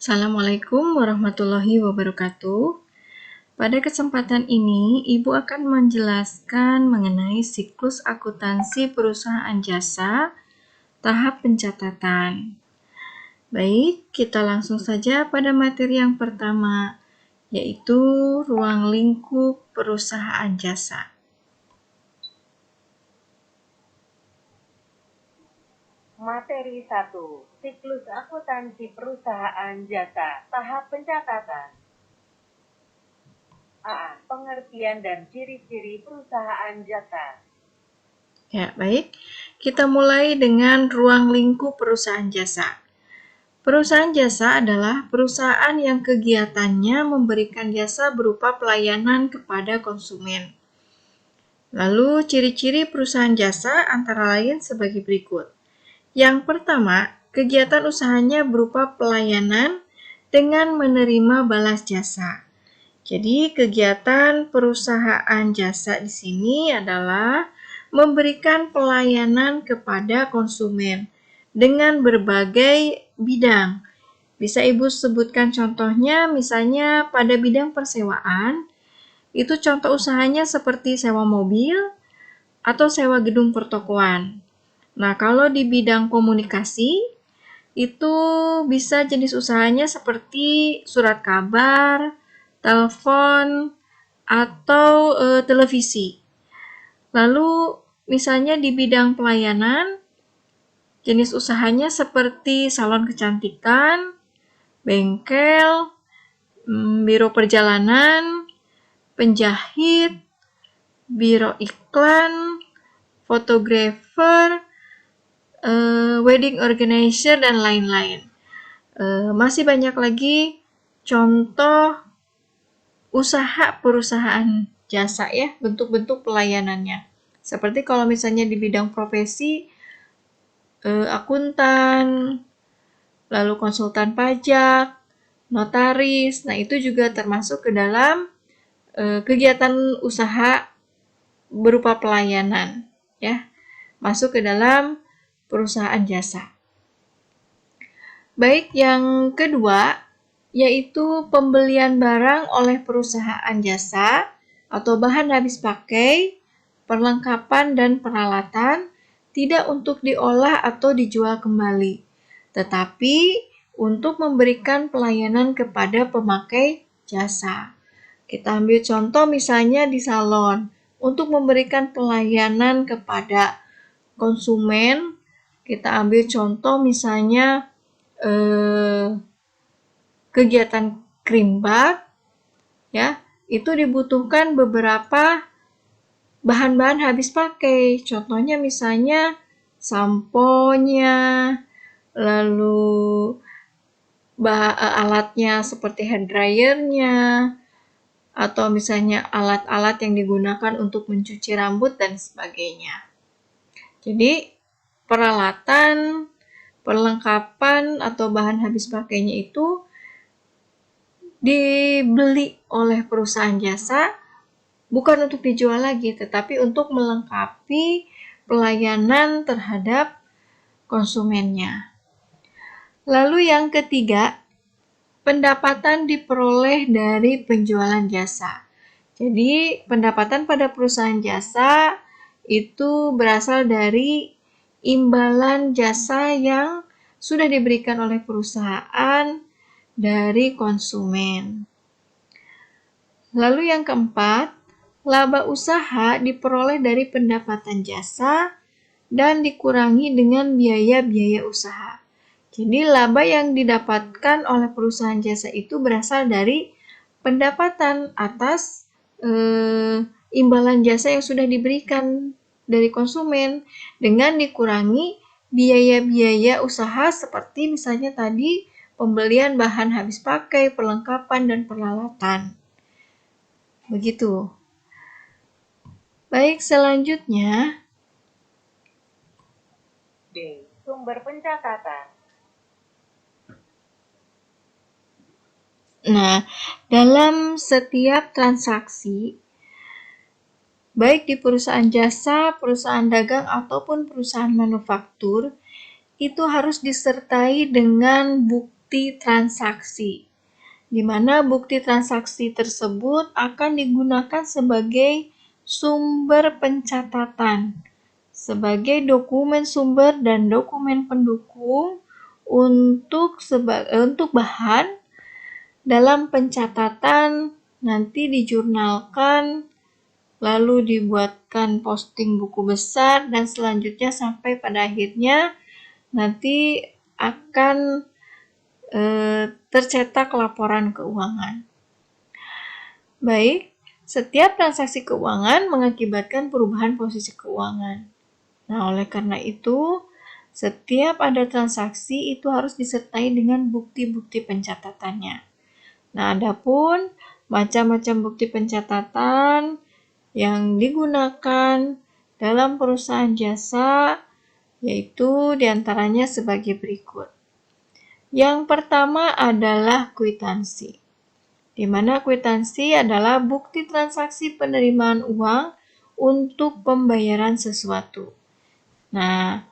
Assalamualaikum warahmatullahi wabarakatuh. Pada kesempatan ini, Ibu akan menjelaskan mengenai siklus akuntansi perusahaan jasa, tahap pencatatan. Baik, kita langsung saja pada materi yang pertama, yaitu ruang lingkup perusahaan jasa. Materi 1. Siklus akuntansi perusahaan jasa, tahap pencatatan. A. Pengertian dan ciri-ciri perusahaan jasa. Ya, baik. Kita mulai dengan ruang lingkup perusahaan jasa. Perusahaan jasa adalah perusahaan yang kegiatannya memberikan jasa berupa pelayanan kepada konsumen. Lalu, ciri-ciri perusahaan jasa antara lain sebagai berikut. Yang pertama, kegiatan usahanya berupa pelayanan dengan menerima balas jasa. Jadi, kegiatan perusahaan jasa di sini adalah memberikan pelayanan kepada konsumen dengan berbagai bidang. Bisa Ibu sebutkan contohnya, misalnya pada bidang persewaan, itu contoh usahanya seperti sewa mobil atau sewa gedung pertokoan. Nah, kalau di bidang komunikasi, itu bisa jenis usahanya seperti surat kabar, telepon, atau televisi. Lalu, misalnya di bidang pelayanan, jenis usahanya seperti salon kecantikan, bengkel, biro perjalanan, penjahit, biro iklan, fotografer, wedding organizer, dan lain-lain. Masih banyak lagi contoh usaha perusahaan jasa ya, bentuk-bentuk pelayanannya. Seperti kalau misalnya di bidang profesi, akuntan, lalu konsultan pajak, notaris. Nah, itu juga termasuk ke dalam kegiatan usaha berupa pelayanan, ya, masuk ke dalam perusahaan jasa. Baik, yang kedua yaitu pembelian barang oleh perusahaan jasa atau bahan habis pakai, perlengkapan dan peralatan tidak untuk diolah atau dijual kembali, tetapi untuk memberikan pelayanan kepada pemakai jasa. Kita ambil contoh misalnya di salon, untuk memberikan pelayanan kepada konsumen, kita ambil contoh misalnya kegiatan krimbak, ya, itu dibutuhkan beberapa bahan-bahan habis pakai. Contohnya misalnya samponya, lalu alatnya seperti hair dryernya, atau misalnya alat-alat yang digunakan untuk mencuci rambut dan sebagainya. Jadi, peralatan, perlengkapan atau bahan habis pakainya itu dibeli oleh perusahaan jasa bukan untuk dijual lagi, tetapi untuk melengkapi pelayanan terhadap konsumennya. Lalu yang ketiga, pendapatan diperoleh dari penjualan jasa. Jadi, pendapatan pada perusahaan jasa itu berasal dari imbalan jasa yang sudah diberikan oleh perusahaan dari konsumen. Lalu yang keempat, laba usaha diperoleh dari pendapatan jasa dan dikurangi dengan biaya-biaya usaha. Jadi laba yang didapatkan oleh perusahaan jasa itu berasal dari pendapatan atas imbalan jasa yang sudah diberikan dari konsumen dengan dikurangi biaya-biaya usaha seperti misalnya tadi pembelian bahan habis pakai, perlengkapan, dan peralatan. Begitu. Baik, selanjutnya. D. Sumber pencatatan. Nah, dalam setiap transaksi, baik di perusahaan jasa, perusahaan dagang, ataupun perusahaan manufaktur, itu harus disertai dengan bukti transaksi, di mana bukti transaksi tersebut akan digunakan sebagai sumber pencatatan, sebagai dokumen sumber dan dokumen pendukung untuk bahan dalam pencatatan, nanti dijurnalkan, lalu dibuatkan posting buku besar, dan selanjutnya sampai pada akhirnya nanti akan tercetak laporan keuangan. Baik, setiap transaksi keuangan mengakibatkan perubahan posisi keuangan. Nah, oleh karena itu, setiap ada transaksi itu harus disertai dengan bukti-bukti pencatatannya. Nah, adapun macam-macam bukti pencatatan yang digunakan dalam perusahaan jasa yaitu diantaranya sebagai berikut. Yang pertama adalah kwitansi, di mana kwitansi adalah bukti transaksi penerimaan uang untuk pembayaran sesuatu. Nah,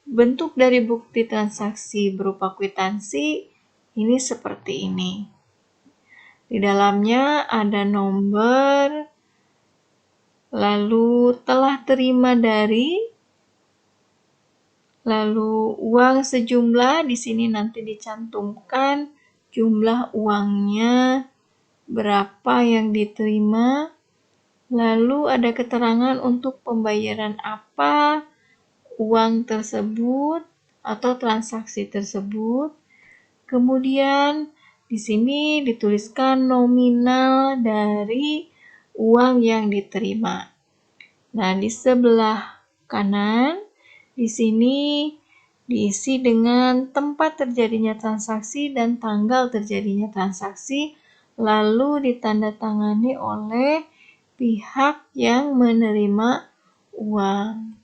bentuk dari bukti transaksi berupa kwitansi ini seperti ini. Di dalamnya ada nomor, lalu telah terima dari, lalu uang sejumlah, di sini nanti dicantumkan jumlah uangnya, berapa yang diterima, lalu ada keterangan untuk pembayaran apa, uang tersebut atau transaksi tersebut. Kemudian di sini dituliskan nominal dari uang yang diterima. Nah, di sebelah kanan di sini diisi dengan tempat terjadinya transaksi dan tanggal terjadinya transaksi, lalu ditandatangani oleh pihak yang menerima uang.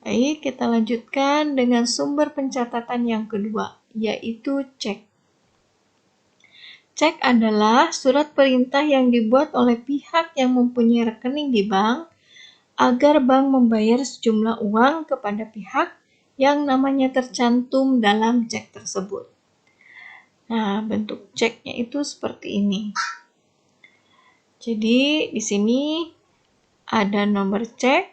Baik, kita lanjutkan dengan sumber pencatatan yang kedua, yaitu cek. Cek adalah surat perintah yang dibuat oleh pihak yang mempunyai rekening di bank agar bank membayar sejumlah uang kepada pihak yang namanya tercantum dalam cek tersebut. Nah, bentuk ceknya itu seperti ini. Jadi, di sini ada nomor cek,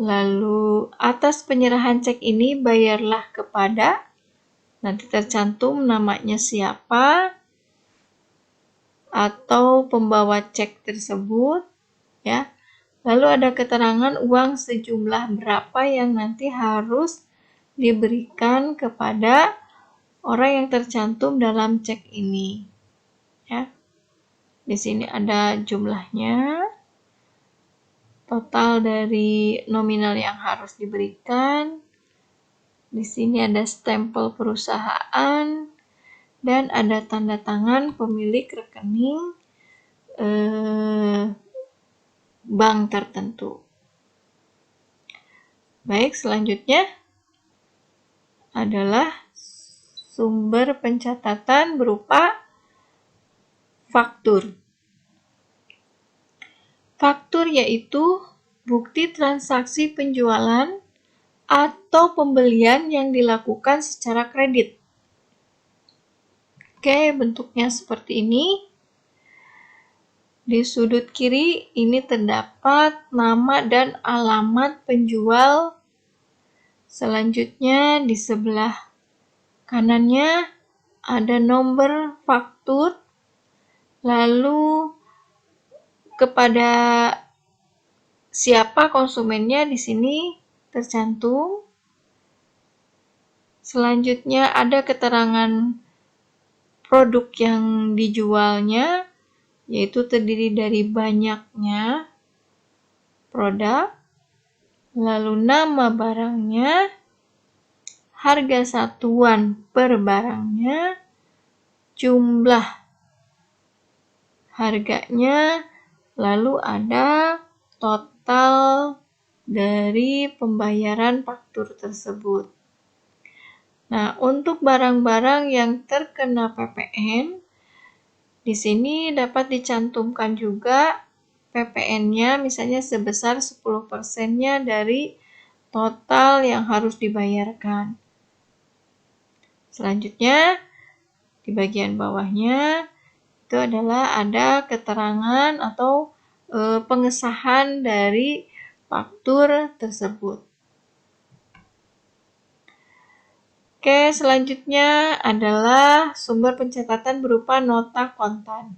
lalu atas penyerahan cek ini bayarlah kepada, nanti tercantum namanya siapa atau pembawa cek tersebut, ya. Lalu ada keterangan uang sejumlah berapa yang nanti harus diberikan kepada orang yang tercantum dalam cek ini, ya. Di sini ada jumlahnya, total dari nominal yang harus diberikan. Di sini ada stempel perusahaan dan ada tanda tangan pemilik rekening bank tertentu. Baik, selanjutnya adalah sumber pencatatan berupa faktur. Faktur yaitu bukti transaksi penjualan atau pembelian yang dilakukan secara kredit. Oke, bentuknya seperti ini. Di sudut kiri ini terdapat nama dan alamat penjual. Selanjutnya di sebelah kanannya ada nomor faktur. Lalu kepada siapa konsumennya di sini tercantum. Selanjutnya ada keterangan produk yang dijualnya, yaitu terdiri dari banyaknya produk, lalu nama barangnya, harga satuan per barangnya, jumlah harganya, lalu ada total dari pembayaran faktur tersebut. Nah, untuk barang-barang yang terkena PPN, di sini dapat dicantumkan juga PPN-nya, misalnya sebesar 10%-nya dari total yang harus dibayarkan. Selanjutnya, di bagian bawahnya itu adalah ada keterangan atau pengesahan dari faktur tersebut. Oke, selanjutnya adalah sumber pencatatan berupa nota kontan,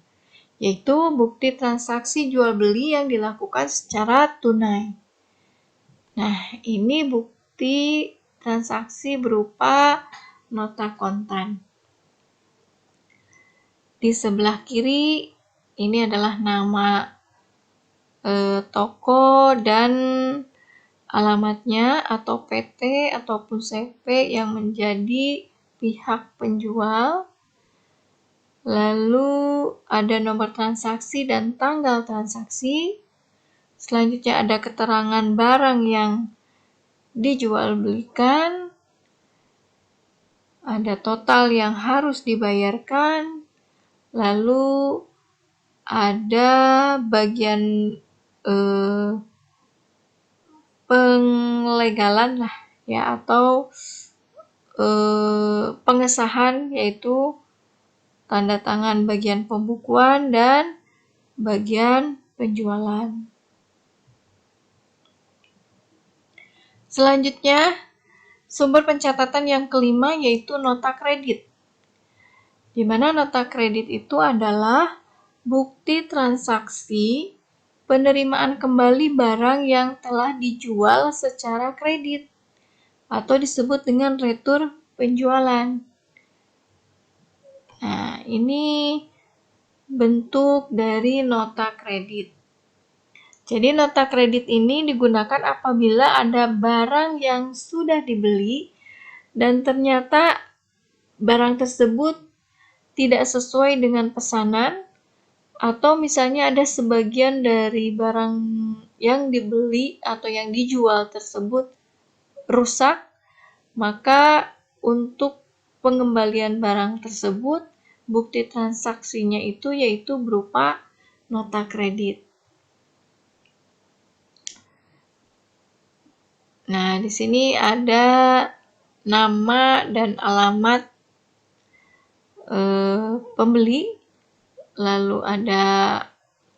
yaitu bukti transaksi jual beli yang dilakukan secara tunai. Nah, ini bukti transaksi berupa nota kontan. Di sebelah kiri ini adalah nama toko dan alamatnya atau PT ataupun CP yang menjadi pihak penjual. Lalu ada nomor transaksi dan tanggal transaksi. Selanjutnya ada keterangan barang yang dijual belikan. Ada total yang harus dibayarkan. Lalu ada bagian penglegalan lah ya, atau pengesahan, yaitu tanda tangan bagian pembukuan dan bagian penjualan. Selanjutnya, sumber pencatatan yang kelima yaitu nota kredit. Di mana nota kredit itu adalah bukti transaksi penerimaan kembali barang yang telah dijual secara kredit atau disebut dengan retur penjualan. Nah, ini bentuk dari nota kredit. Jadi nota kredit ini digunakan apabila ada barang yang sudah dibeli dan ternyata barang tersebut tidak sesuai dengan pesanan, atau misalnya ada sebagian dari barang yang dibeli atau yang dijual tersebut rusak, maka untuk pengembalian barang tersebut, bukti transaksinya itu yaitu berupa nota kredit. Nah, di sini ada nama dan alamat pembeli, lalu ada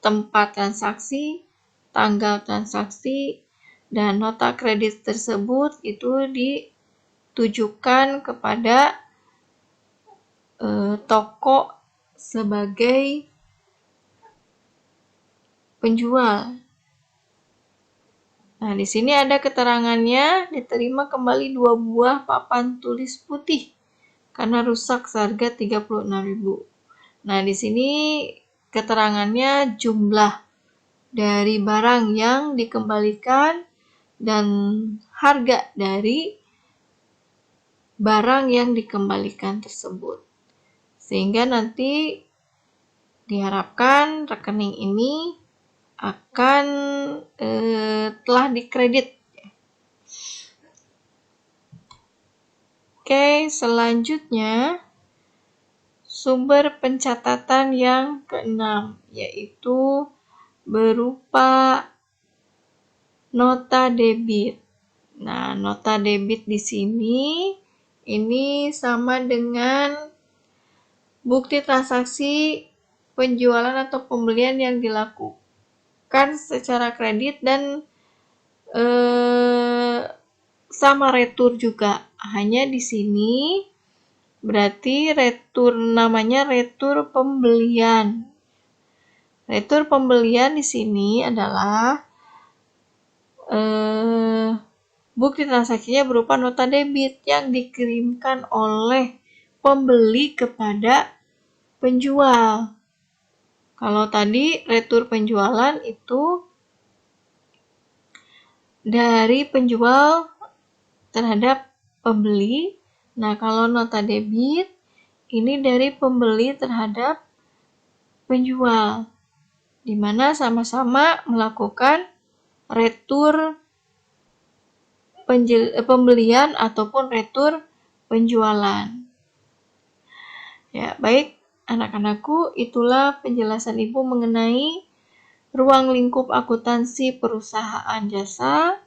tempat transaksi, tanggal transaksi, dan nota kredit tersebut itu ditujukan kepada toko sebagai penjual. Nah, di sini ada keterangannya, diterima kembali 2 buah papan tulis putih karena rusak seharga 36.000. Nah, di sini keterangannya jumlah dari barang yang dikembalikan dan harga dari barang yang dikembalikan tersebut. Sehingga nanti diharapkan rekening ini akan telah dikredit. Oke, selanjutnya sumber pencatatan yang keenam, yaitu berupa nota debit. Nah, nota debit di sini ini sama dengan bukti transaksi penjualan atau pembelian yang dilakukan secara kredit dan sama retur juga. Hanya di sini berarti retur namanya retur pembelian. Retur pembelian di sini adalah bukti transaksinya berupa nota debit yang dikirimkan oleh pembeli kepada penjual. Kalau tadi retur penjualan itu dari penjual terhadap pembeli. Nah, kalau nota debit ini dari pembeli terhadap penjual, di mana sama-sama melakukan retur pembelian ataupun retur penjualan. Ya, baik anak-anakku, itulah penjelasan Ibu mengenai ruang lingkup akuntansi perusahaan jasa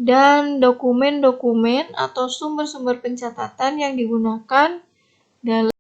dan dokumen-dokumen atau sumber-sumber pencatatan yang digunakan dalam